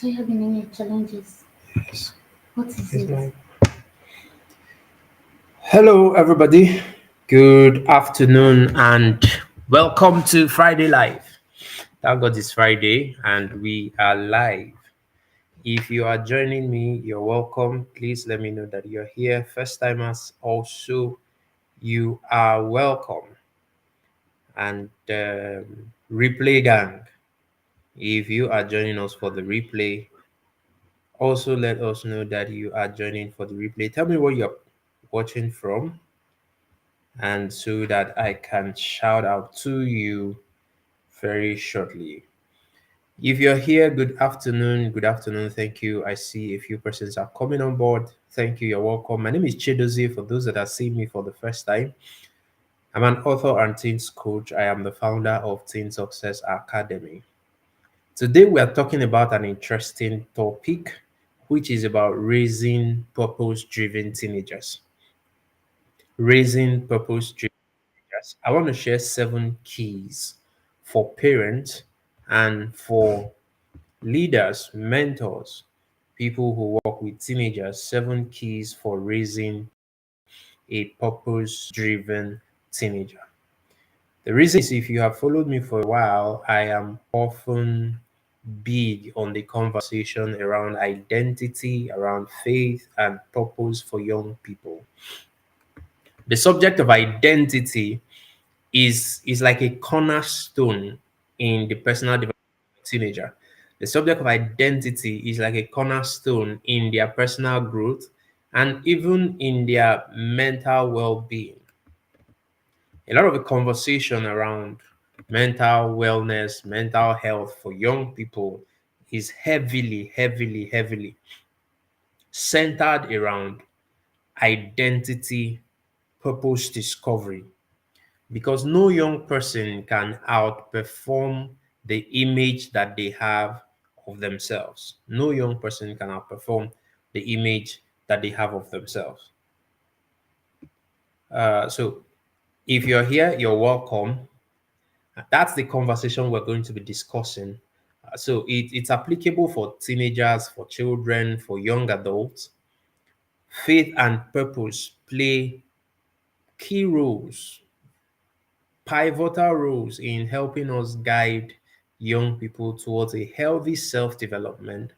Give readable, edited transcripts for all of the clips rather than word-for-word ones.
So you have been any challenges? Yes. What is It's it? my Hello, everybody. Good afternoon and welcome to Friday Live. Thank God it's Friday and we are live. If you are joining me, you're welcome. Please let me know that you're here. First timers, also, you are welcome. And replay gang, if you are joining us for the replay, also let us know that you are joining for the replay. Tell me where you're watching from and so that I can shout out to you very shortly. If you're here, good afternoon. Good afternoon. Thank you. I see a few persons are coming on board. Thank you. You're welcome. My name is Chidozie. For those that are seeing me for the first time, I'm an author and teens coach. I am the founder of Teen Success Academy. Today, we are talking about an interesting topic, which is about raising purpose driven teenagers. Raising purpose driven. Yes, I want to share 7 keys for parents and for leaders, mentors, people who work with teenagers. 7 keys for raising a purpose driven teenager. The reason is if you have followed me for a while, I am often big on the conversation around identity, around faith, and purpose for young people. The subject of identity is like a cornerstone in the personal development of a teenager. The subject of identity is like a cornerstone in their personal growth and even in their mental well-being. A lot of the conversation around mental wellness, mental health for young people is heavily centered around identity, purpose discovery, because no young person can outperform the image that they have of themselves. No young person can outperform the image that they have of themselves. So if you're here, you're welcome. That's the conversation we're going to be discussing. It's applicable for teenagers, for children, for young adults. Faith and purpose play key roles, pivotal roles in helping us guide young people towards a healthy self development,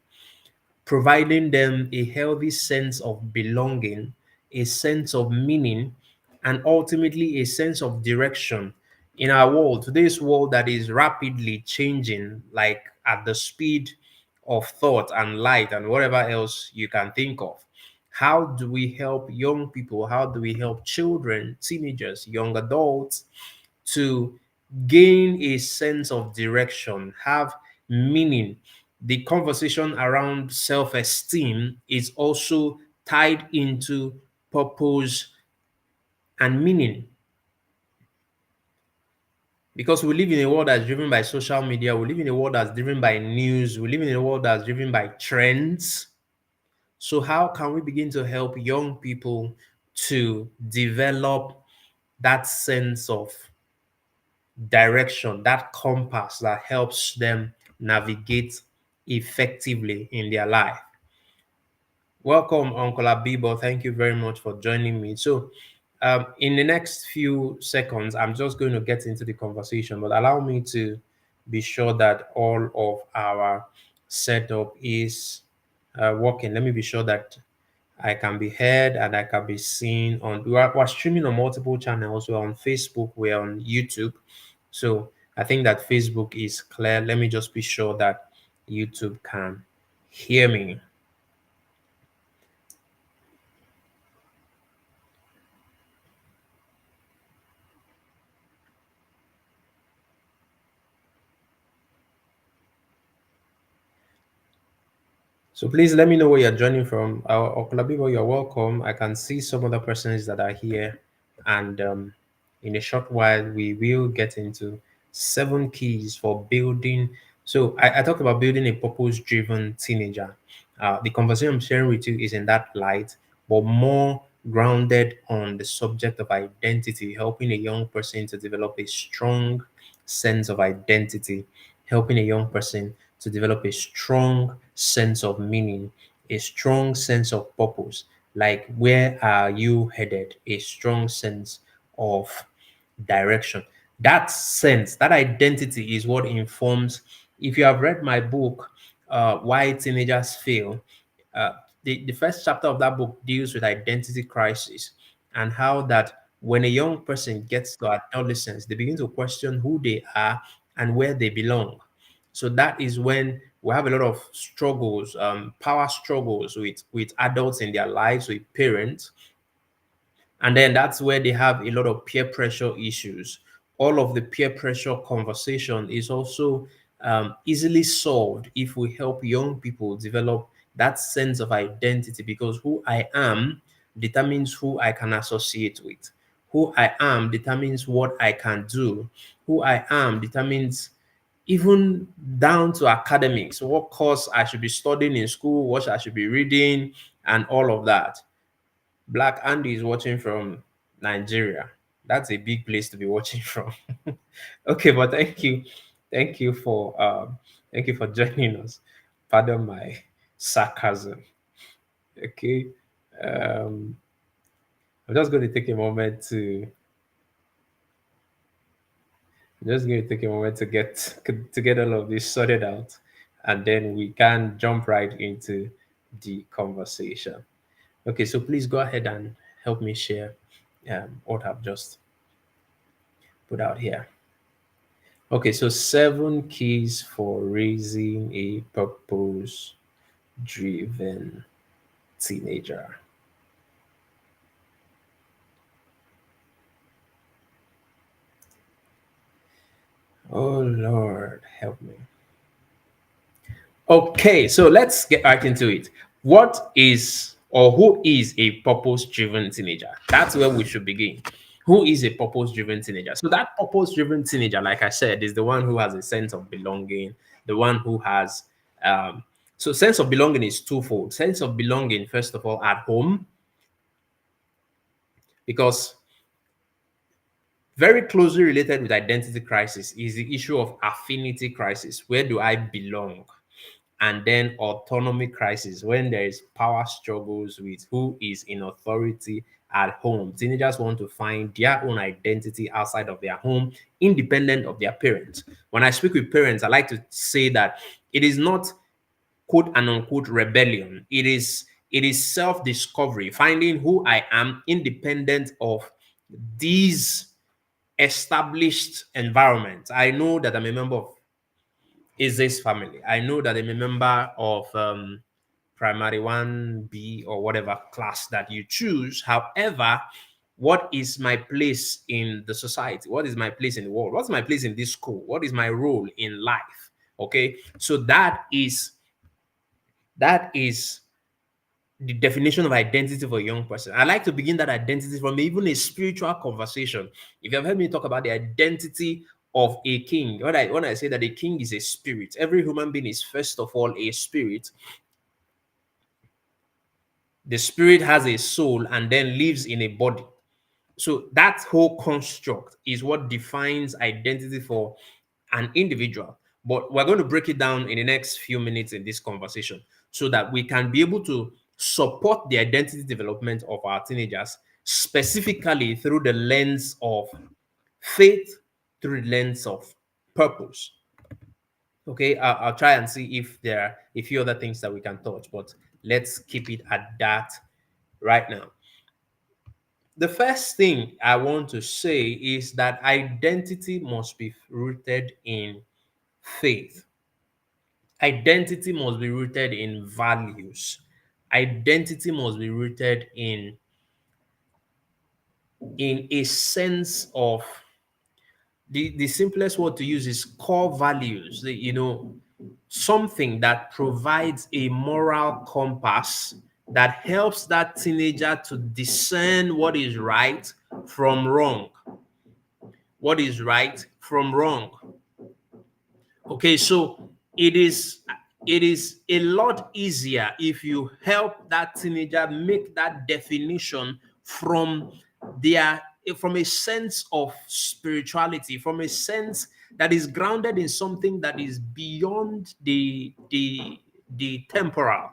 providing them a healthy sense of belonging, a sense of meaning, and ultimately a sense of direction in our world, today's world that is rapidly changing, like at the speed of thought and light and whatever else you can think of. How do we help young people? How do we help children, teenagers, young adults to gain a sense of direction, have meaning? The conversation around self esteem is also tied into purpose and meaning, because we live in a world that's driven by social media, we live in a world that's driven by news, we live in a world that's driven by trends. So, how can we begin to help young people to develop that sense of direction, that compass that helps them navigate effectively in their life? Welcome, Uncle Abibo. Thank you very much for joining me. In the next few seconds, I'm just going to get into the conversation, but allow me to be sure that all of our setup is working. Let me be sure that I can be heard and I can be seen on. We're streaming on multiple channels. We're on Facebook, we're on YouTube. So I think that Facebook is clear. Let me just be sure that YouTube can hear me. So please let me know where you're joining from. Okulabibo, you're welcome. I can see some other persons that are here, and in a short while we will get into 7 keys for building. So I talked about building a purpose-driven teenager. The conversation I'm sharing with you is in that light, but more grounded on the subject of identity, helping a young person to develop a strong sense of identity, helping a young person to develop a strong sense of meaning, a strong sense of purpose. Like, where are you headed? A strong sense of direction. That sense, that identity is what informs. If you have read my book, Why Teenagers Fail, uh, the first chapter of that book deals with identity crisis and how that when a young person gets to adolescence, they begin to question who they are and where they belong. So that is when we have a lot of struggles, power struggles with adults in their lives, with parents, and then that's where they have a lot of peer pressure issues. All of the peer pressure conversation is also easily solved if we help young people develop that sense of identity, because who I am determines who I can associate with. Who I am determines what I can do. Who I am determines even down to academics, what course I should be studying in school, what I should be reading, and all of that. Black Andy is watching from Nigeria. That's a big place to be watching from. Okay, but thank you for joining us. Pardon my sarcasm. Okay. Um, I'm just going to take a moment to just going to take a moment to get all of this sorted out, and then we can jump right into the conversation. Okay, so please go ahead and help me share what I've just put out here. Okay, so 7 keys for raising a purpose driven teenager. Oh Lord, help me. Okay, so let's get right into it. What is or who is a purpose driven teenager? That's where we should begin. Who is a purpose driven teenager? So, that purpose driven teenager, like I said, is the one who has a sense of belonging, the one who has, so sense of belonging is twofold. Sense of belonging, first of all, at home, because very closely related with identity crisis is the issue of affinity crisis. Where do I belong? And then autonomy crisis, when there is power struggles with who is in authority at home. Teenagers want to find their own identity outside of their home, independent of their parents. When I speak with parents, I like to say that it is not quote and unquote rebellion. It is self-discovery, finding who I am independent of these established environments. I know that I'm a member of is this family. I know that I'm a member of primary 1B or whatever class that you choose. However, what is my place in the society? What is my place in the world? What's my place in this school? What is my role in life? Okay, so that is the definition of identity for a young person. I like to begin that identity from even a spiritual conversation. If you have heard me talk about the identity of a king, when I say that a king is a spirit, every human being is first of all a spirit. The spirit has a soul and then lives in a body. So that whole construct is what defines identity for an individual. But we're going to break it down in the next few minutes in this conversation so that we can be able to support the identity development of our teenagers, specifically through the lens of faith, through the lens of purpose. Okay, I'll try and see if there are a few other things that we can touch, but let's keep it at that right now. The first thing I want to say is that identity must be rooted in faith. Identity must be rooted in values. Identity must be rooted in a sense of the simplest word to use is core values. Something that provides a moral compass that helps that teenager to discern what is right from wrong. What is right from wrong. Okay, so it is a lot easier if you help that teenager make that definition from their from a sense of spirituality, from a sense that is grounded in something that is beyond the temporal.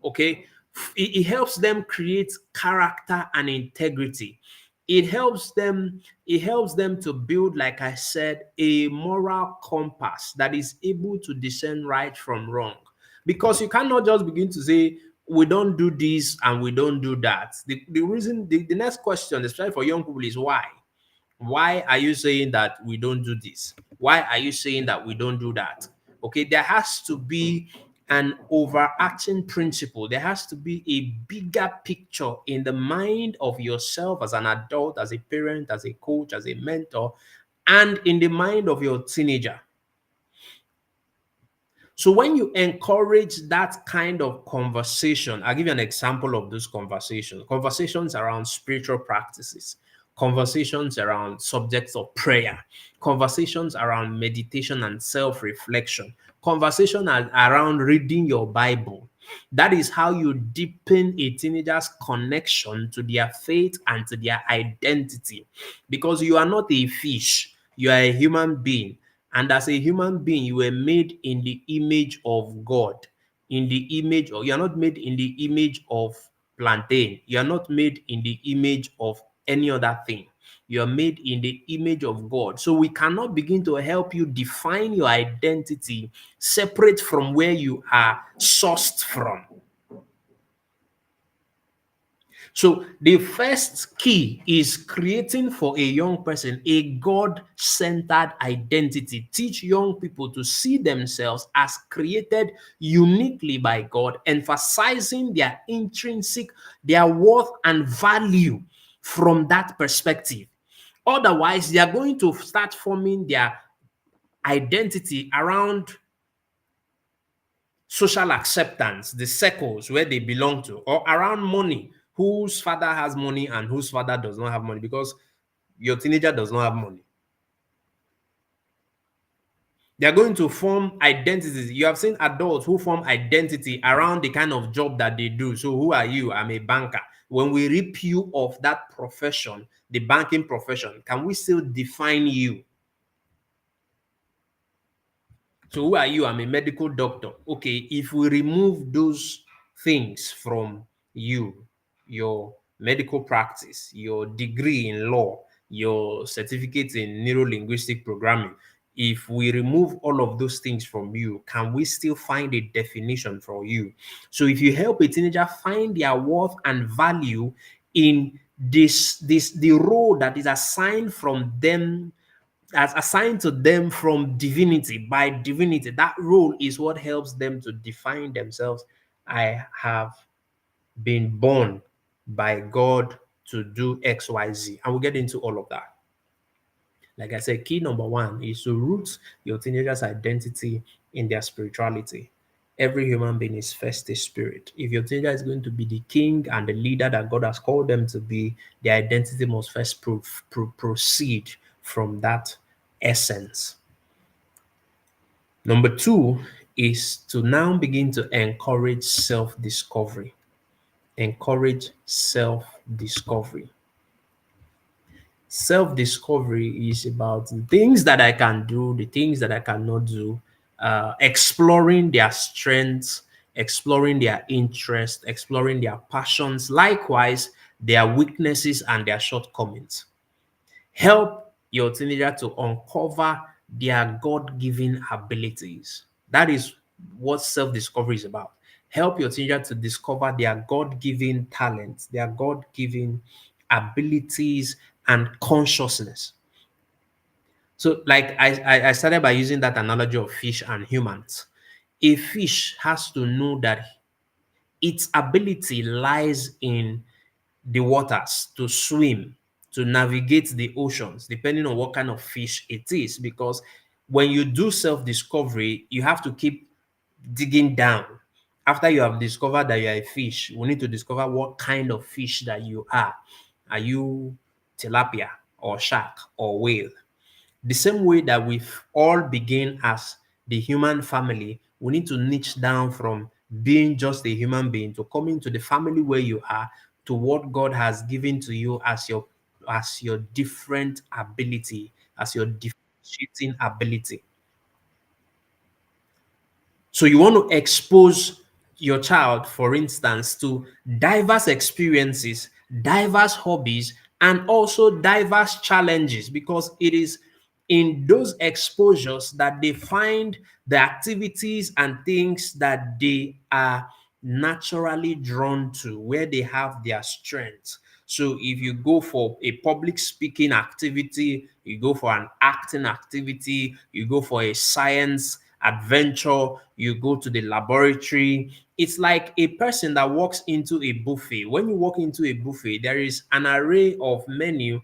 Okay, it helps them create character and integrity. It helps them to build, like I said, a moral compass that is able to discern right from wrong, because you cannot just begin to say we don't do this and we don't do that. The reason, the next question, especially for young people, is why are you saying that we don't do this? Why are you saying that we don't do that? Okay, there has to be an overarching principle. There has to be a bigger picture in the mind of yourself as an adult, as a parent, as a coach, as a mentor, and in the mind of your teenager. So when you encourage that kind of conversation, I'll give you an example of those conversations. Conversations around spiritual practices, conversations around subjects of prayer, conversations around meditation and self-reflection, conversation around reading your Bible. That is how you deepen a teenager's connection to their faith and to their identity. Because you are not a fish, you are a human being. And as a human being, you were made in the image of God. In the image, or you are not made in the image of plantain. You are not made in the image of any other thing. You are made in the image of God. So we cannot begin to help you define your identity separate from where you are sourced from. So the first key is creating for a young person a God-centered identity. Teach young people to see themselves as created uniquely by God, emphasizing their intrinsic, their worth and value from that perspective. Otherwise, they are going to start forming their identity around social acceptance, the circles where they belong to, or around money, whose father has money and whose father does not have money, because your teenager does not have money. They are going to form identities. You have seen adults who form identity around the kind of job that they do. So, who are you? I'm a banker. When we rip you of that profession, the banking profession, can we still define you? So who are you? I'm a medical doctor. Okay, if we remove those things from you, your medical practice, your degree in law, your certificate in neuro-linguistic programming, if we remove all of those things from you, can we still find a definition for you? So if you help a teenager find their worth and value in the role that is assigned from them, as assigned to them from divinity, by divinity, that role is what helps them to define themselves. I have been born by God to do XYZ. And we'll get into all of that. Like I said, key number one is to root your teenager's identity in their spirituality. Every human being is first a spirit. If your teenager is going to be the king and the leader that God has called them to be, their identity must first proceed from that essence. Number two is to now begin to encourage self discovery. Encourage self discovery. Self discovery is about the things that I can do, the things that I cannot do, exploring their strengths, exploring their interests, exploring their passions, likewise, their weaknesses and their shortcomings. Help your teenager to uncover their God given abilities. That is what self discovery is about. Help your teenager to discover their God given talents, their God given abilities and consciousness. So, like I started by using that analogy of fish and humans. A fish has to know that its ability lies in the waters, to swim, to navigate the oceans, depending on what kind of fish it is. Because when you do self discovery, you have to keep digging down. After you have discovered that you're a fish, we need to discover what kind of fish that you are. Are you tilapia or shark or whale? The same way that we've all begin as the human family, we need to niche down from being just a human being to coming to the family where you are, to what God has given to you as your different ability, as your different negotiating ability. So you want to expose your child, for instance, to diverse experiences, diverse hobbies, and also diverse challenges, because it is in those exposures that they find the activities and things that they are naturally drawn to, where they have their strengths. So if you go for a public speaking activity, you go for an acting activity, you go for a science adventure, you go to the laboratory. It's like a person that walks into a buffet. When you walk into a buffet, there is an array of menu,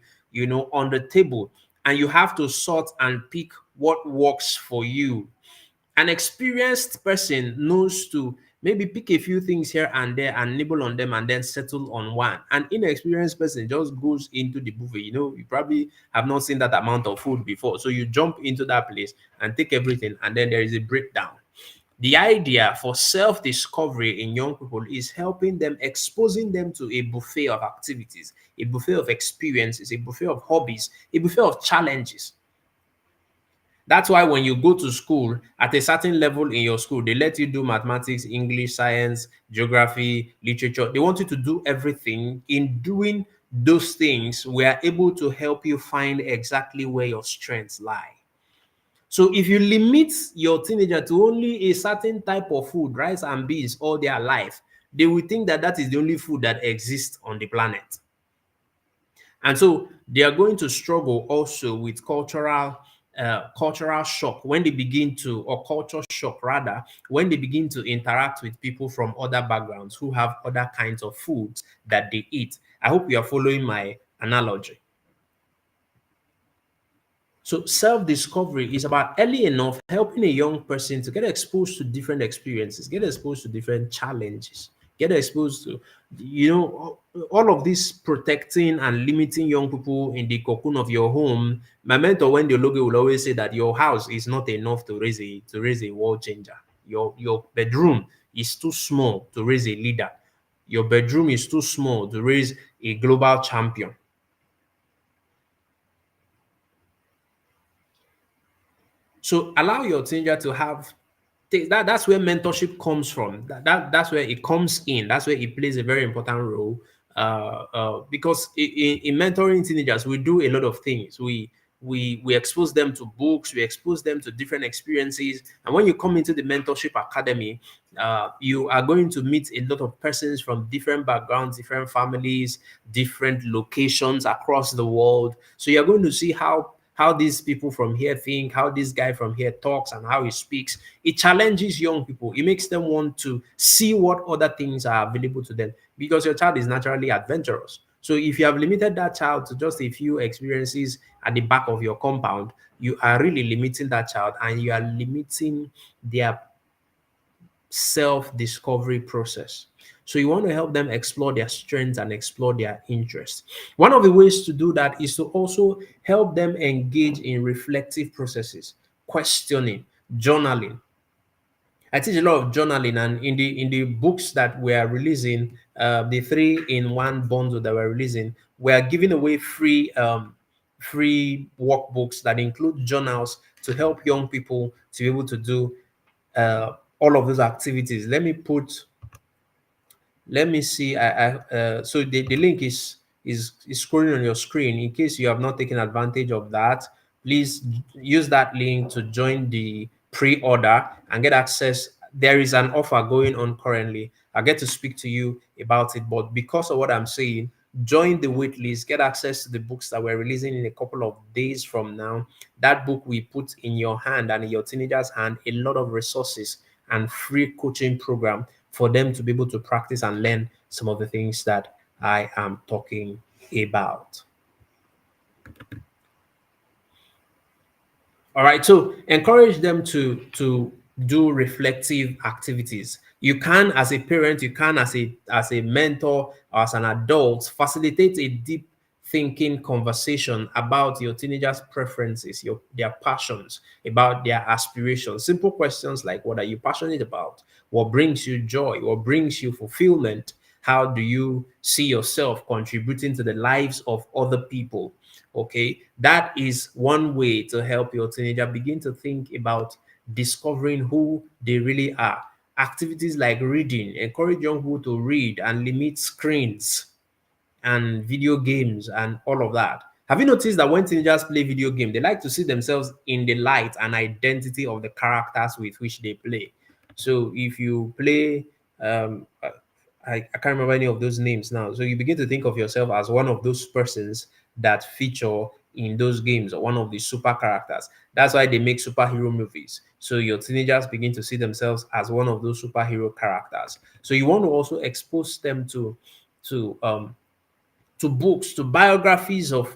on the table, and you have to sort and pick what works for you. An experienced person knows to maybe pick a few things here and there and nibble on them and then settle on one. An inexperienced person just goes into the buffet. You probably have not seen that amount of food before. So you jump into that place and take everything, and then there is a breakdown. The idea for self discovery in young people is helping them, exposing them to a buffet of activities, a buffet of experiences, a buffet of hobbies, a buffet of challenges. That's why when you go to school, at a certain level in your school, they let you do mathematics, English, science, geography, literature. They want you to do everything. In doing those things, we are able to help you find exactly where your strengths lie. So if you limit your teenager to only a certain type of food, rice and beans, all their life, they will think that that is the only food that exists on the planet. And so they are going to struggle also with cultural shock when they begin to, or culture shock rather, when they begin to interact with people from other backgrounds who have other kinds of foods that they eat. I hope you are following my analogy. So self-discovery is about early enough helping a young person to get exposed to different experiences, get exposed to different challenges, get exposed to, all of this protecting and limiting young people in the cocoon of your home. My mentor, when the logo, will always say that your house is not enough to raise a world changer. Your bedroom is too small to raise a leader. Your bedroom is too small to raise a global champion. So allow your teenager to have that's where mentorship comes from. That's where it comes in. That's where it plays a very important role. Because in mentoring teenagers, we do a lot of things. We expose them to books, we expose them to different experiences. And when you come into the mentorship academy, you are going to meet a lot of persons from different backgrounds, different families, different locations across the world. So you're going to see how these people from here think, how this guy from here talks, and how he speaks. It challenges young people. It makes them want to see what other things are available to them, because your child is naturally adventurous. So if you have limited that child to just a few experiences at the back of your compound, you are really limiting that child, and you are limiting their self-discovery process. So you want to help them explore their strengths and explore their interests. One of the ways to do that is to also help them engage in reflective processes, questioning, journaling. I teach a lot of journaling, and in the books that we are releasing, the 3-in-1 bundle that we're releasing, we are giving away free workbooks that include journals to help young people to be able to do all of those activities. Let me see. So the link is scrolling on your screen. In case you have not taken advantage of that, please use that link to join the pre-order and get access. There is an offer going on currently. I get to speak to you about it, but because of what I'm saying, join the wait list, get access to the books that we're releasing in a couple of days from now. That book we put in your hand and in your teenager's hand a lot of resources and free coaching program for them to be able to practice and learn some of the things that I am talking about. All right, so encourage them to do reflective activities. You can, as a parent, you can, as a mentor, or as an adult, facilitate a deep thinking conversation about your teenagers' preferences, their passions, about their aspirations. Simple questions like, what are you passionate about? What brings you joy? What brings you fulfillment? How do you see yourself contributing to the lives of other people? Okay, that is one way to help your teenager begin to think about discovering who they really are. Activities like reading, encourage young people to read and limit screens and video games and all of that. Have you noticed that when teenagers play video games, they like to see themselves in the light and identity of the characters with which they play? So if you play, I can't remember any of those names now. So you begin to think of yourself as one of those persons that feature in those games or one of the super characters. That's why they make superhero movies. So your teenagers begin to see themselves as one of those superhero characters. So you want to also expose them to um to books, to biographies of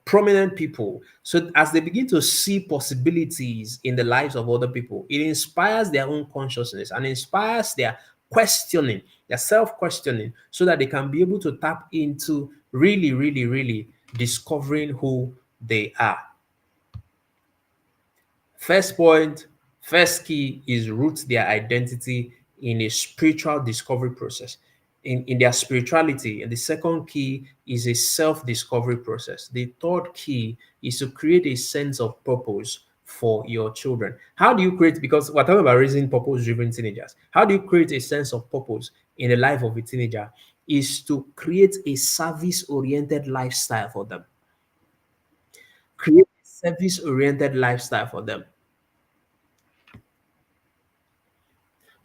prominent people. So as they begin to see possibilities in the lives of other people, it inspires their own consciousness and inspires their questioning, their self-questioning, so that they can be able to tap into really, really, really discovering who they are. First point, first key is root their identity in a spiritual discovery process, in their spirituality. And the second key is a self discovery process. The third key is to create a sense of purpose for your children. How do you create, because we're talking about raising purpose driven teenagers, how do you create a sense of purpose in the life of a teenager? Is to create a service oriented lifestyle for them. Create a service oriented lifestyle for them.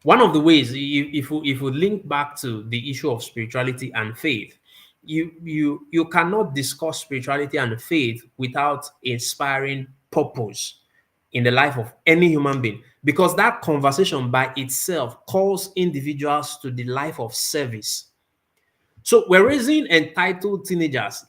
One of the ways, if you link back to the issue of spirituality and faith, you cannot discuss spirituality and faith without inspiring purpose in the life of any human being, because that conversation by itself calls individuals to the life of service. So we're raising entitled teenagers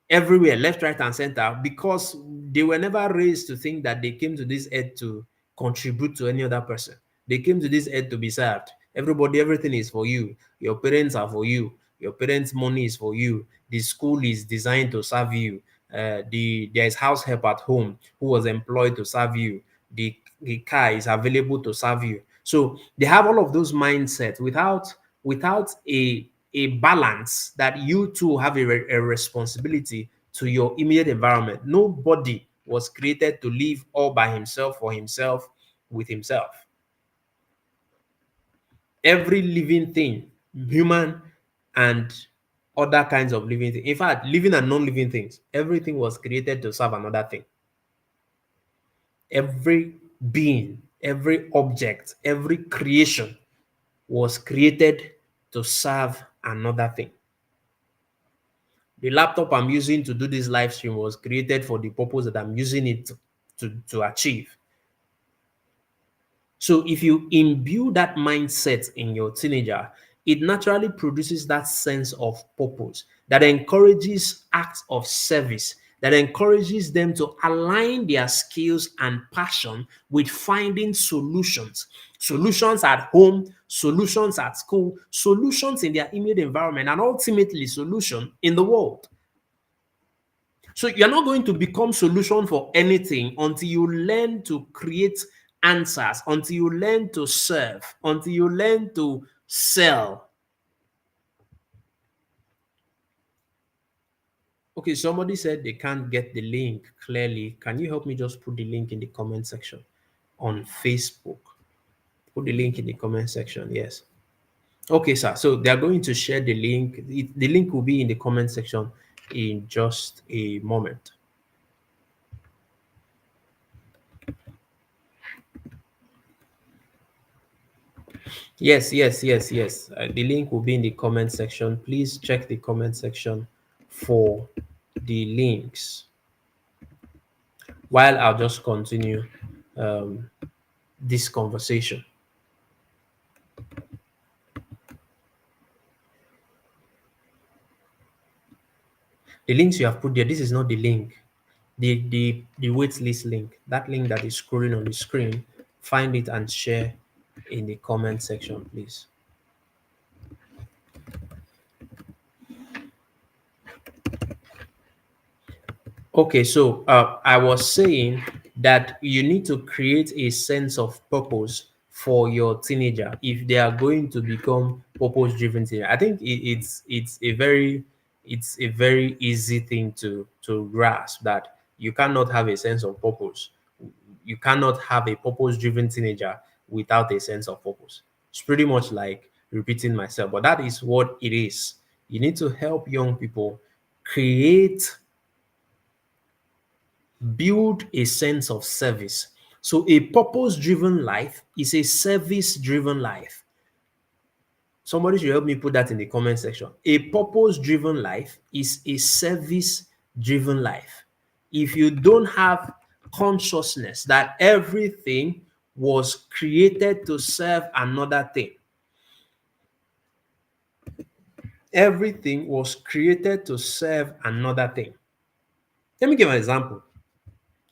everywhere, left, right, and center, because they were never raised to think that they came to this earth to contribute to any other person. They came to this earth to be served. Everybody, everything is for you. Your parents are for you. Your parents' money is for you. The school is designed to serve you. There is house help at home who was employed to serve you. The car is available to serve you. So they have all of those mindsets without a balance that you too have a responsibility to your immediate environment. Nobody was created to live all by himself or himself with himself. Every living thing, human and other kinds of living things, in fact, living and non-living things, everything was created to serve another thing. Every being, every object, every creation was created to serve another thing. The laptop I'm using to do this live stream was created for the purpose that I'm using it to achieve. So if you imbue that mindset in your teenager, it naturally produces that sense of purpose that encourages acts of service, that encourages them to align their skills and passion with finding solutions. Solutions at home, solutions at school, solutions in their immediate environment, and ultimately solution in the world. So you're not going to become solution for anything until you learn to create answers, until you learn to serve, until you learn to sell. Okay, somebody said they can't get the link clearly. Can you help me just put the link in the comment section on Facebook? Put the link in the comment section. Yes. Okay, sir. So they are going to share the link. The link will be in the comment section in just a moment. Yes, yes, yes, yes. The link will be in the comment section. Please check the comment section for the links. While I'll just continue um, this conversation. The links you have put there, this is not the link. The wait list link, that link that is scrolling on the screen, find it and share in the comment section, please. Okay, so I was saying that you need to create a sense of purpose for your teenager if they are going to become purpose driven teenager? I think it's a very easy thing to grasp that you cannot have a sense of purpose. You cannot have a purpose driven teenager without a sense of purpose. It's pretty much like repeating myself, but that is what it is. You need to help young people create, build a sense of service. So a purpose driven life is a service driven life. Somebody should help me put that in the comment section. A purpose driven life is a service driven life. If you don't have consciousness that everything was created to serve another thing, everything was created to serve another thing. Let me give an example.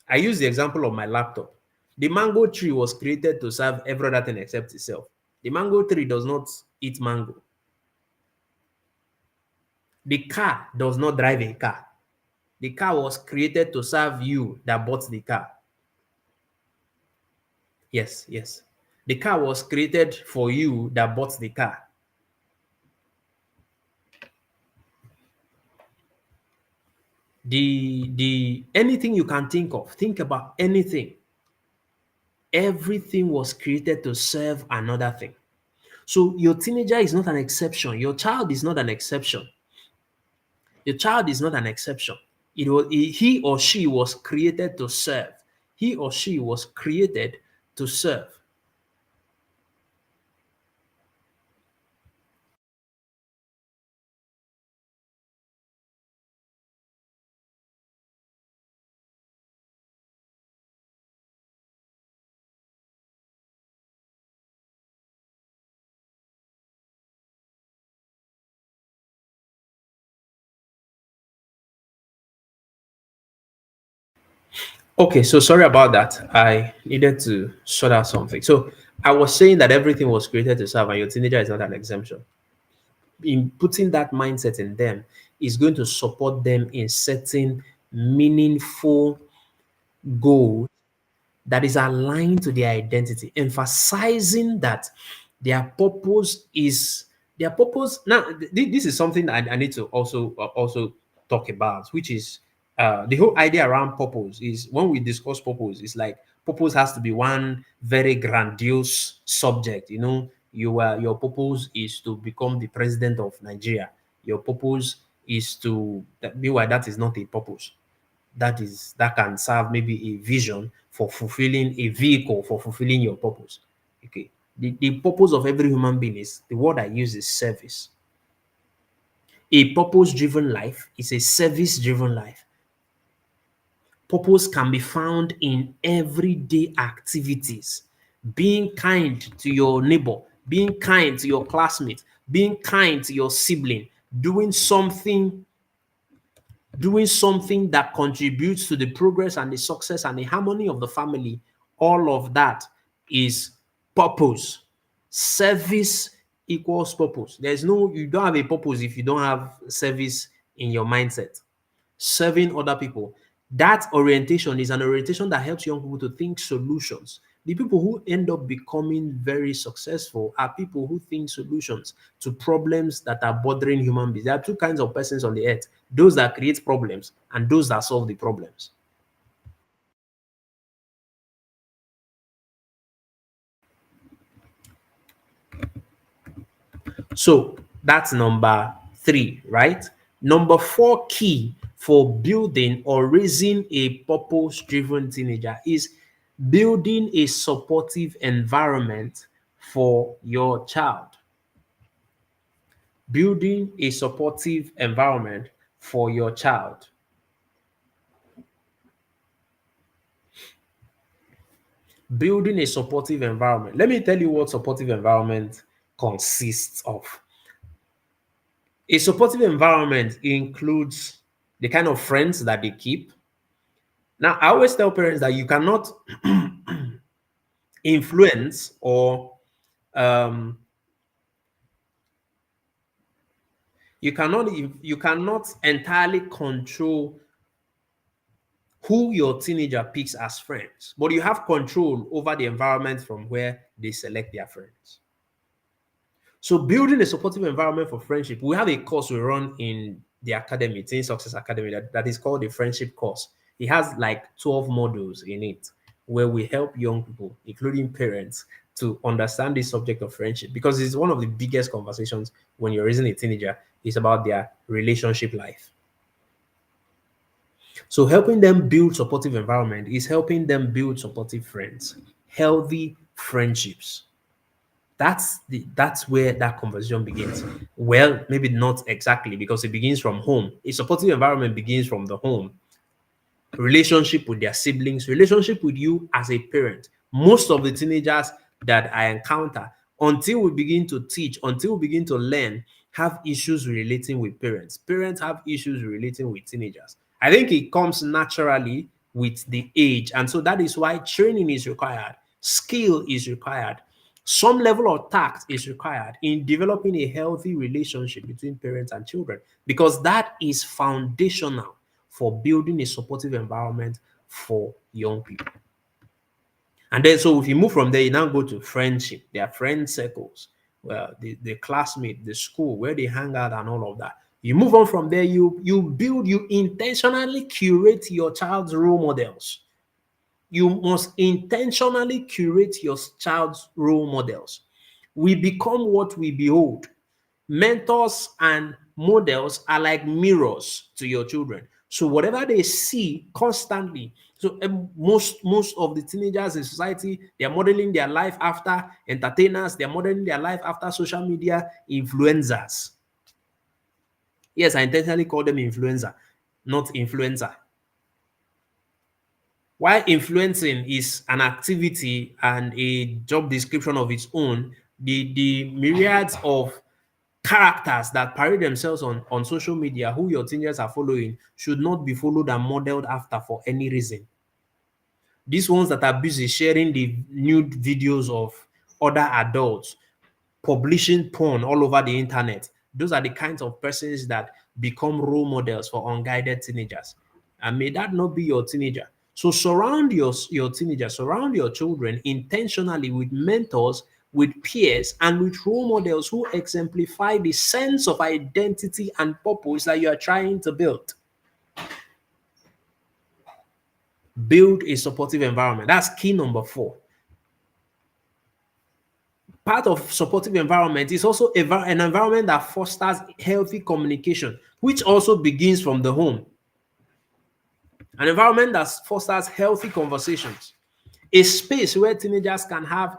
I use the example of my laptop. The mango tree was created to serve every other thing except itself. The mango tree does not eat mango. The car does not drive a car. The car was created to serve you that bought the car. Yes, yes. The car was created for you that bought the car. The anything you can think about anything. Everything was created to serve another thing. So your teenager is not an exception. Your child is not an exception. Your child is not an exception. He or she was created to serve. He or she was created to serve. Okay, so sorry about that. I needed to sort out something. So I was saying that everything was created to serve, and your teenager is not an exemption. In putting that mindset in them is going to support them in setting meaningful goals that is aligned to their identity, emphasizing that their purpose is their purpose. Now, this is something I need to also talk about, which is the whole idea around purpose. Is when we discuss purpose, it's like purpose has to be one very grandiose subject. You know, your purpose is to become the president of Nigeria. Your purpose is to meanwhile that is not a purpose. That can serve maybe a vision for fulfilling a vehicle for fulfilling your purpose. Okay. The purpose of every human being is the word I use is service. A purpose driven life is a service driven life. Purpose can be found in everyday activities. Being kind to your neighbor, being kind to your classmate, being kind to your sibling, doing something that contributes to the progress and the success and the harmony of the family, all of that is purpose. Service equals purpose. You don't have a purpose if you don't have service in your mindset. Serving other people. That orientation is an orientation that helps young people to think solutions. The people who end up becoming very successful are people who think solutions to problems that are bothering human beings. There are two kinds of persons on the earth: those that create problems and those that solve the problems. So that's number three, right? Number four key for building or raising a purpose driven teenager is building a supportive environment for your child. Building a supportive environment for your child. Building a supportive environment. Let me tell you what supportive environment consists of. A supportive environment includes the kind of friends that they keep. Now, I always tell parents that you cannot influence or um, you cannot entirely control who your teenager picks as friends, but you have control over the environment from where they select their friends. So building a supportive environment for friendship, we have a course we run in the academy, Teen Success Academy, that is called the friendship course. It has like 12 modules in it where we help young people, including parents, to understand this subject of friendship because it's one of the biggest conversations when you're raising a teenager. It's about their relationship life. So helping them build supportive environment is helping them build supportive friends, healthy friendships. That's where that conversation begins. Well, maybe not exactly because it begins from home. A supportive environment begins from the home. Relationship with their siblings, relationship with you as a parent. Most of the teenagers that I encounter, until we begin to teach, until we begin to learn, have issues relating with parents. Parents have issues relating with teenagers. I think it comes naturally with the age. And so that is why training is required, skill is required, some level of tact is required in developing a healthy relationship between parents and children because that is foundational for building a supportive environment for young people. And then, so if you move from there, you now go to friendship, their friend circles, well, the classmate, the school, where they hang out, and all of that. You move on from there, you intentionally curate your child's role models. You must intentionally curate your child's role models. We become what we behold. Mentors and models are like mirrors to your children. So whatever they see constantly, so most of the teenagers in society, they are modeling their life after entertainers, they are modeling their life after social media influencers. Yes, I intentionally call them influencer, not influencer. While influencing is an activity and a job description of its own, the myriads of characters that parade themselves on social media, who your teenagers are following, should not be followed and modeled after for any reason. These ones that are busy sharing the nude videos of other adults, publishing porn all over the internet, those are the kinds of persons that become role models for unguided teenagers. And may that not be your teenager. So surround your teenager, surround your children intentionally with mentors, with peers, and with role models who exemplify the sense of identity and purpose that you are trying to build. Build a supportive environment. That's key number 4. Part of supportive environment is also an environment that fosters healthy communication, which also begins from the home. An environment that fosters healthy conversations, a space where teenagers can have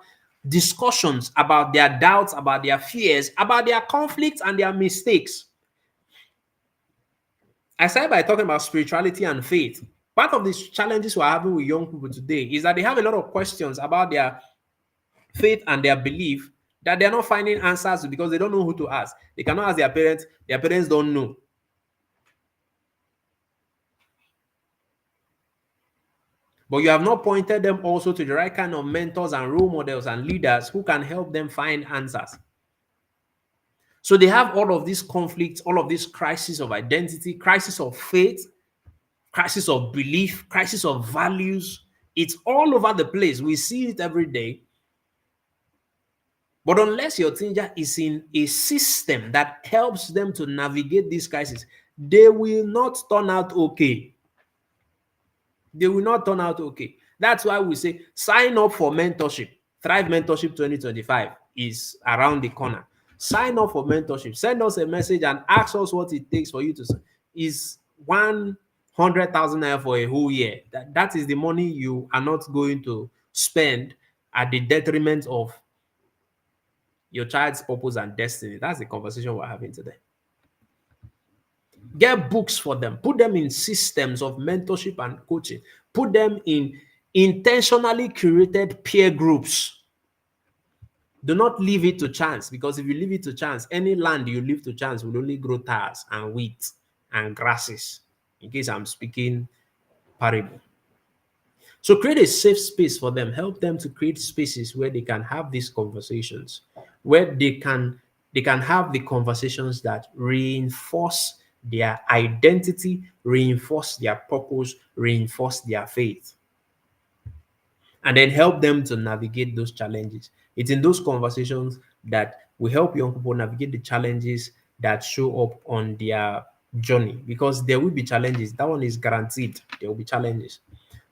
discussions about their doubts, about their fears, about their conflicts and their mistakes. I started by talking about spirituality and faith. Part of the challenges we're having with young people today is that they have a lot of questions about their faith and their belief that they're not finding answers to because they don't know who to ask. They cannot ask their parents don't know. But you have not pointed them also to the right kind of mentors and role models and leaders who can help them find answers. So they have all of these conflicts, all of this crisis of identity, crisis of faith, crisis of belief, crisis of values. It's all over the place. We see it every day. But unless your teenager is in a system that helps them to navigate this crisis, they will not turn out okay. They will not turn out okay. That's why we say sign up for mentorship. Thrive Mentorship 2025 is around the corner. Sign up for mentorship. Send us a message and ask us what it takes for you to. Is 100,000 naira for a whole year. That is the money you are not going to spend at the detriment of your child's purpose and destiny. That's the conversation we're having today. Get books for them. Put them in systems of mentorship and coaching. Put them in intentionally curated peer groups. Do not leave it to chance, because if you leave it to chance, any land you leave to chance will only grow tares and wheat and grasses, in case I'm speaking parable. So create a safe space for them. Help them to create spaces where they can have these conversations, where they can have the conversations that reinforce their identity, reinforce their purpose, reinforce their faith, and then help them to navigate those challenges. It's in those conversations that we help young people navigate the challenges that show up on their journey, because there will be challenges. That one is guaranteed. There will be challenges.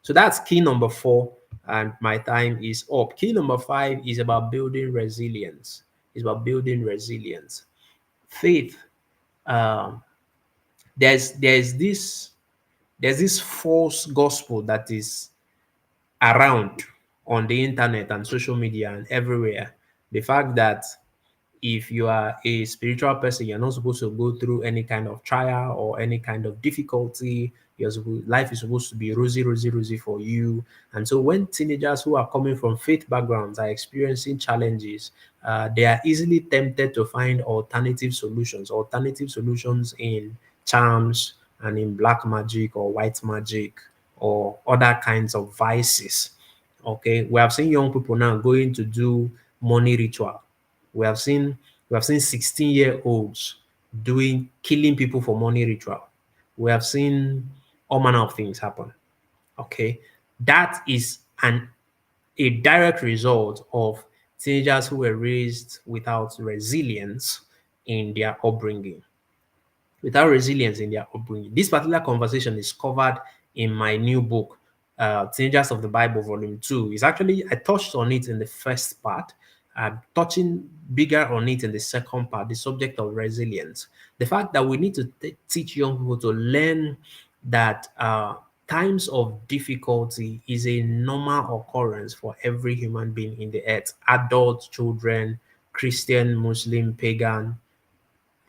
So that's key number 4, and my time is up. Key number 5 is about building resilience. It's about building resilience. Faith. Um, there's this false gospel that is around on the internet and social media and everywhere. The fact that if you are a spiritual person, you're not supposed to go through any kind of trial or any kind of difficulty. Life is supposed to be rosy, rosy, rosy for you. And so when teenagers who are coming from faith backgrounds are experiencing challenges, they are easily tempted to find alternative solutions in charms and in black magic or white magic or other kinds of vices. Okay, we have seen young people now going to do money ritual. We have seen 16-year-olds doing killing people for money ritual. We have seen all manner of things happen. Okay, that is a direct result of teenagers who were raised without resilience in their upbringing. Without resilience in their upbringing. This particular conversation is covered in my new book, Teenagers of the Bible, Volume 2. It's actually, I touched on it in the first part. I'm touching bigger on it in the second part, the subject of resilience. The fact that we need to teach young people to learn that times of difficulty is a normal occurrence for every human being in the earth, adults, children, Christian, Muslim, pagan,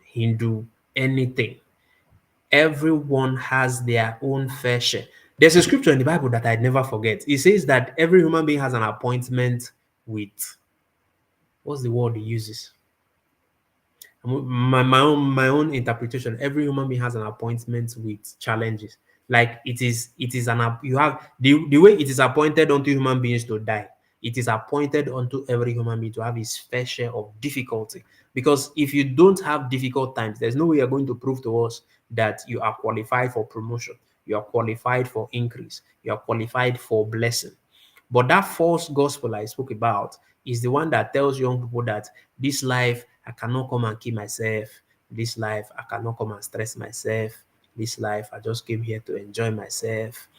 Hindu, anything. Everyone has their own fair share. There's a scripture in the Bible that I'd never forget. It says that every human being has an appointment with, what's the word he uses? My own interpretation. Every human being has an appointment with challenges. Like it is you have the way it is appointed unto human beings to die. It is appointed unto every human being to have his fair share of difficulty. Because if you don't have difficult times, there's no way you're going to prove to us that you are qualified for promotion, you are qualified for increase, you are qualified for blessing. But that false gospel I spoke about is the one that tells young people that this life, I cannot come and kill myself. This life, I cannot come and stress myself. This life, I just came here to enjoy myself.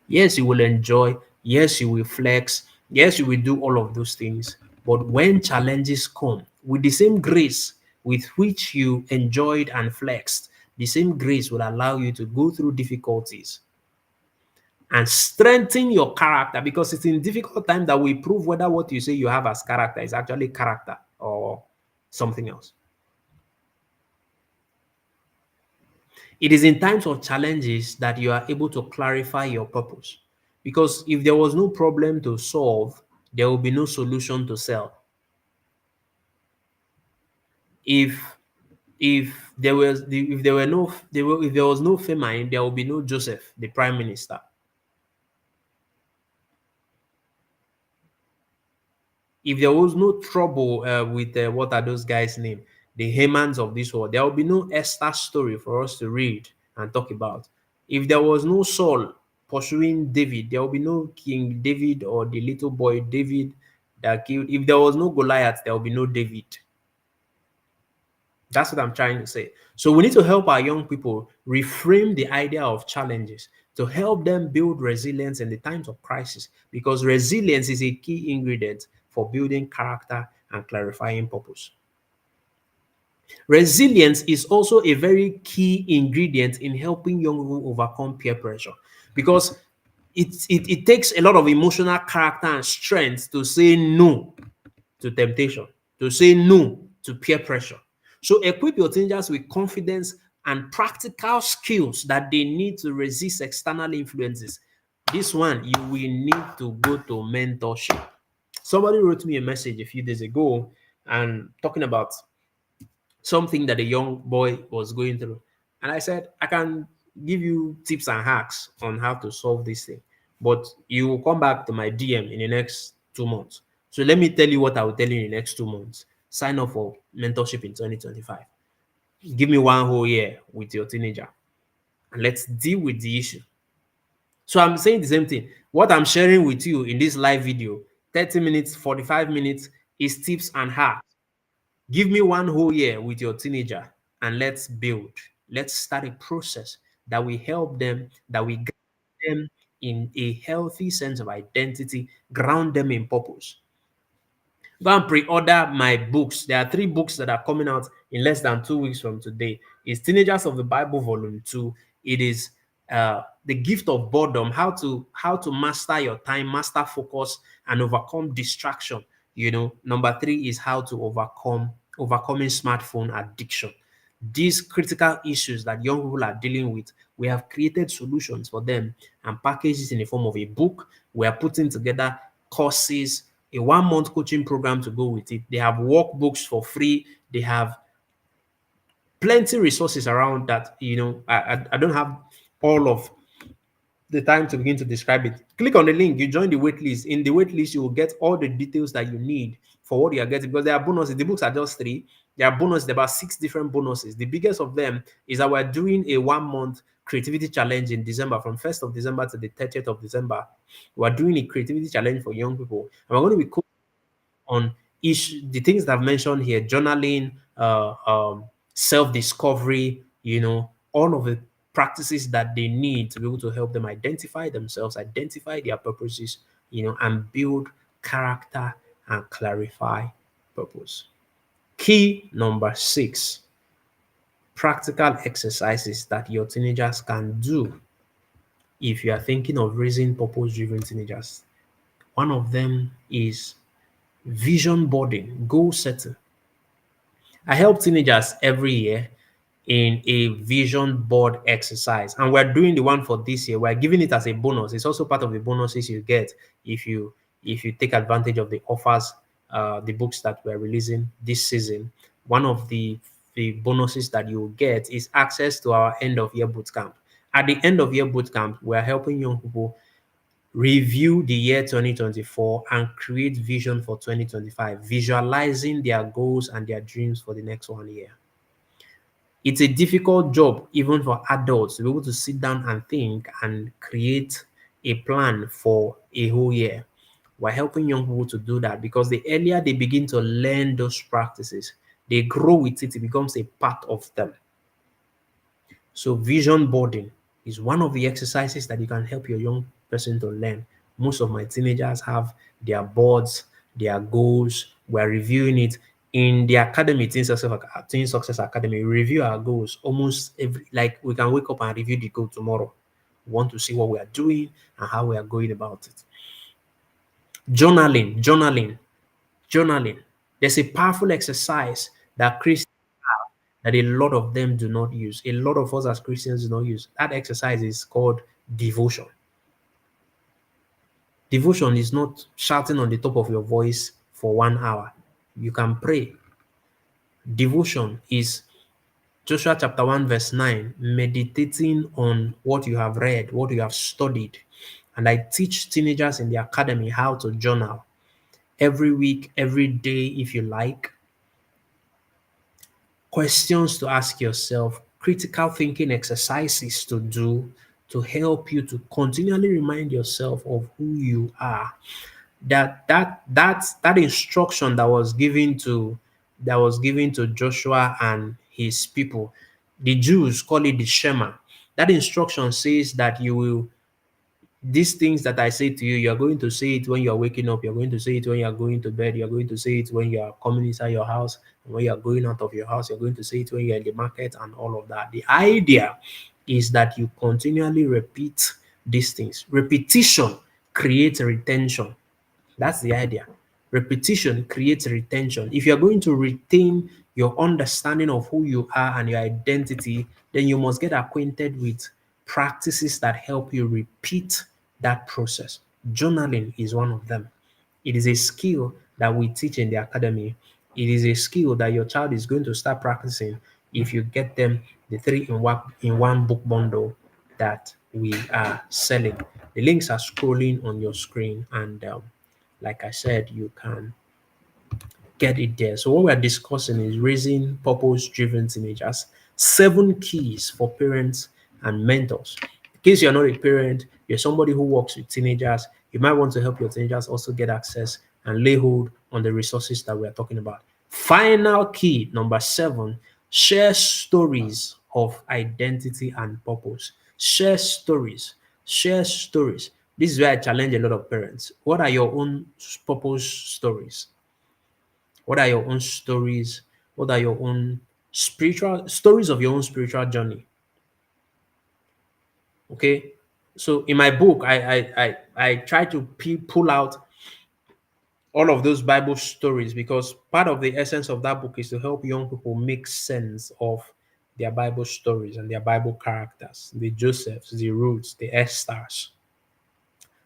Yes, you will enjoy. Yes, you will flex. Yes, you will do all of those things. But when challenges come, with the same grace with which you enjoyed and flexed, the same grace will allow you to go through difficulties and strengthen your character, because it's in difficult times that we prove whether what you say you have as character is actually character or something else. It is in times of challenges that you are able to clarify your purpose, because if there was no problem to solve, there will be no solution to sell. If there was no famine, there will be no Joseph, the prime minister. If there was no trouble with what are those guys' name, the Hamans of this world, there will be no Esther story for us to read and talk about. If there was no Saul pursuing David, there will be no King David or the little boy David that killed. If there was no Goliath, there will be no David. That's what I'm trying to say. So we need to help our young people reframe the idea of challenges to help them build resilience in the times of crisis, because resilience is a key ingredient for building character and clarifying purpose. Resilience is also a very key ingredient in helping young people overcome peer pressure, because it takes a lot of emotional character and strength to say no to temptation, to say no to peer pressure. So equip your teenagers with confidence and practical skills that they need to resist external influences. This one, you will need to go to mentorship. Somebody wrote me a message a few days ago and talking about something that a young boy was going through. And I said, I can give you tips and hacks on how to solve this thing, but you will come back to my DM in the next 2 months. So let me tell you what I will tell you in the next 2 months. Sign up for mentorship in 2025. Give me one whole year with your teenager and let's deal with the issue. So I'm saying the same thing. What I'm sharing with you in this live video, 30 minutes, 45 minutes, is tips and hacks. Give me one whole year with your teenager and let's build. Let's start a process that will help them, that will ground them in a healthy sense of identity, ground them in purpose. Go and pre-order my books. There are 3 books that are coming out in less than 2 weeks from today. It's Teenagers of the Bible Volume 2. It is the gift of boredom, how to master your time, master focus, and overcome distraction. Number 3 is how to overcoming smartphone addiction. These critical issues that young people are dealing with, we have created solutions for them and packaged it in the form of a book. We are putting together courses, a 1 month coaching program to go with it. They have workbooks for free. They have plenty resources around that. I don't have all of the time to begin to describe it. Click on the link, you join the wait list. In the wait list, you will get all the details that you need for what you are getting, because there are bonuses. The books are just 3. There are bonuses, there are about 6 different bonuses. The biggest of them is that we're doing a 1 month creativity challenge in December, from 1st of December to the 30th of December. We're doing a creativity challenge for young people. And we're going to be on the things that I've mentioned here: journaling, self-discovery, all of the practices that they need to be able to help them identify themselves, identify their purposes, and build character and clarify purpose. Key number 6: practical exercises that your teenagers can do if you are thinking of raising purpose-driven teenagers. One of them is vision boarding, goal setting. I help teenagers every year in a vision board exercise, and we're doing the one for this year. We're giving it as a bonus. It's also part of the bonuses you get if you take advantage of the offers, the books that we're releasing this season. One of the bonuses that you will get is access to our end of year bootcamp. At the end of year bootcamp, we're helping young people review the year 2024 and create vision for 2025, visualizing their goals and their dreams for the next 1 year. It's a difficult job, even for adults, to be able to sit down and think and create a plan for a whole year. We're helping young people to do that, because the earlier they begin to learn those practices, they grow with it, it becomes a part of them. So vision boarding is one of the exercises that you can help your young person to learn. Most of my teenagers have their boards, their goals. We're reviewing it in the academy, Teen Success Academy. We review our goals almost every, like we can wake up and review the goal tomorrow. We want to see what we are doing and how we are going about it. Journaling. There's a powerful exercise that Christians that a lot of them do not use. A lot of us as Christians do not use. That exercise is called devotion. Devotion is not shouting on the top of your voice for 1 hour. You can pray. Devotion is Joshua chapter 1 verse 9, meditating on what you have read, what you have studied. And I teach teenagers in the academy how to journal every week, every day, if you like. Questions to ask yourself, critical thinking exercises to do to help you to continually remind yourself of who you are. That instruction that was given to Joshua and his people, the Jews call it the Shema. That instruction says that these things that I say to you, you're going to say it when you're waking up, you're going to say it when you're going to bed, you're going to say it when you're coming inside your house, and when you're going out of your house, you're going to say it when you're in the market, and all of that. The idea is that you continually repeat these things. Repetition creates retention. That's the idea. Repetition creates retention. If you're going to retain your understanding of who you are and your identity, then you must get acquainted with practices that help you repeat that process. Journaling is one of them. It is a skill that we teach in the academy. It is a skill that your child is going to start practicing if you get them the 3-in-1 book bundle that we are selling. The links are scrolling on your screen, and like I said, you can get it there. So what we're discussing is raising purpose-driven teenagers. 7 keys for parents and mentors. In case you're not a parent, you're somebody who works with teenagers, you might want to help your teenagers also get access and lay hold on the resources that we're talking about. Final key, number 7, share stories of identity and purpose. Share stories. Share stories. This is where I challenge a lot of parents. What are your own purpose stories? What are your own stories? What are your own spiritual stories of your own spiritual journey? Okay. So in my book, I try to pull out all of those Bible stories because part of the essence of that book is to help young people make sense of their Bible stories and their Bible characters, the Josephs, the Ruths, the Esthers,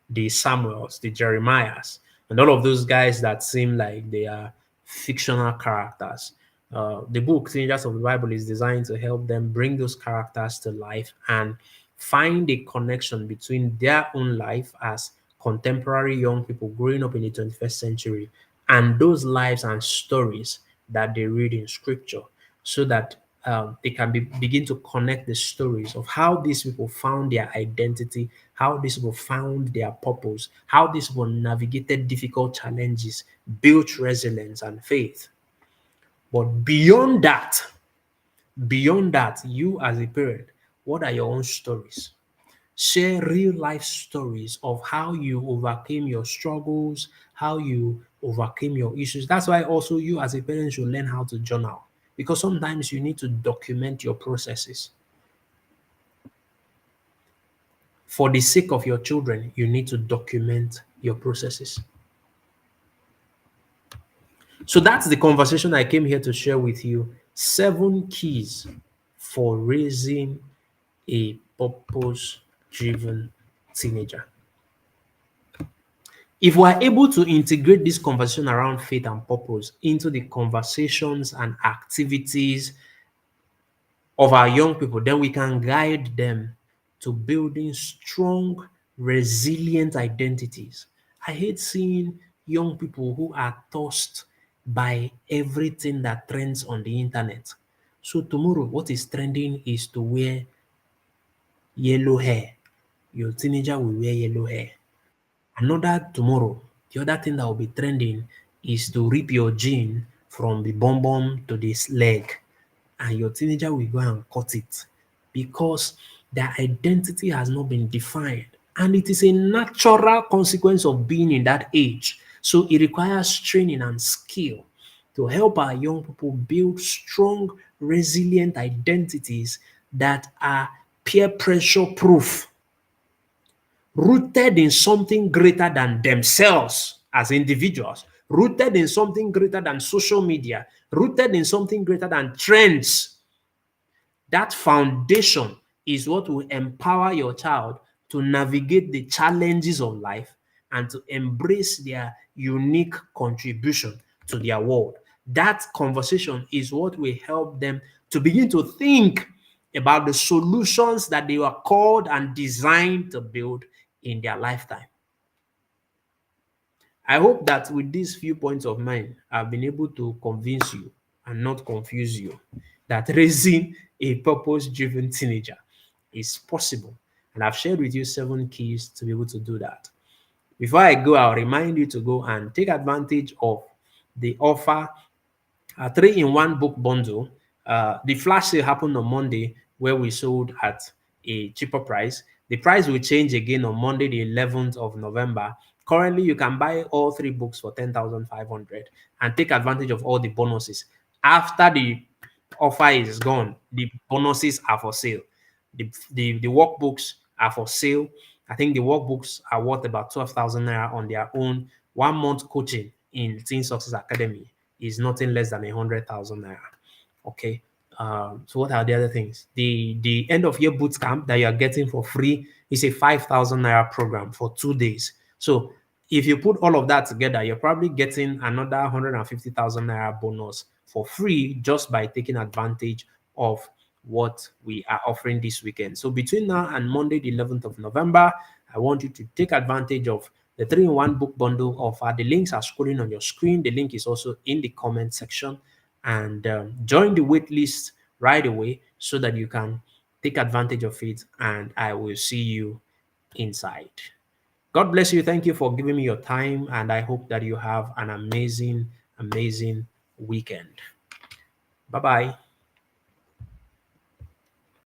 the Samuels, the Jeremiahs, and all of those guys that seem like they are fictional characters. The book, Teenagers of the Bible, is designed to help them bring those characters to life and find a connection between their own life as contemporary young people growing up in the 21st century and those lives and stories that they read in scripture so that they can begin to connect the stories of how these people found their identity, how these people found their purpose, how these people navigated difficult challenges, built resilience and faith. But beyond that, you as a parent, what are your own stories? Share real life stories of how you overcame your struggles, how you overcame your issues. That's why also you as a parent should learn how to journal because sometimes you need to document your processes. For the sake of your children, you need to document your processes. So that's the conversation I came here to share with you. 7 keys for raising a purpose driven teenager. If we are able to integrate this conversation around faith and purpose into the conversations and activities of our young people, then we can guide them to building strong, resilient identities. I hate seeing young people who are tossed by everything that trends on the internet. So tomorrow, what is trending is to wear yellow hair. Your teenager will wear yellow hair. Another tomorrow, the other thing that will be trending is to rip your jean from the bum bum to this leg, and your teenager will go and cut it because their identity has not been defined. And it is a natural consequence of being in that age. So it requires training and skill to help our young people build strong, resilient identities that are peer pressure proof, rooted in something greater than themselves as individuals, rooted in something greater than social media, rooted in something greater than trends. That foundation is what will empower your child to navigate the challenges of life and to embrace their unique contribution to their world. That conversation is what will help them to begin to think about the solutions that they were called and designed to build in their lifetime. I hope that with these few points of mine, I've been able to convince you and not confuse you that raising a purpose driven teenager is possible. And I've shared with you 7 keys to be able to do that. Before I go, I'll remind you to go and take advantage of the offer, a 3-in-1 book bundle. The flash sale happened on Monday where we sold at a cheaper price. The price will change again on Monday, the 11th of November. Currently, you can buy all 3 books for 10,500 and take advantage of all the bonuses. After the offer is gone, the bonuses are for sale. The workbooks are for sale. I think the workbooks are worth about 12,000 naira on their own. 1 month coaching in Teen Success Academy is nothing less than 100,000 naira. Okay. So what are the other things? The end of year boot camp that you are getting for free is a 5,000 naira program for 2 days. So if you put all of that together, you're probably getting another 150,000 naira bonus for free just by taking advantage of what we are offering this weekend. So between now and Monday, the 11th of November, I want you to take advantage of The 3-in-1 book bundle offer. The links are scrolling on your screen. The link is also in the comment section. And join the wait list right away so that you can take advantage of it. And I will see you inside. God bless you. Thank you for giving me your time. And I hope that you have an amazing, amazing weekend. Bye bye.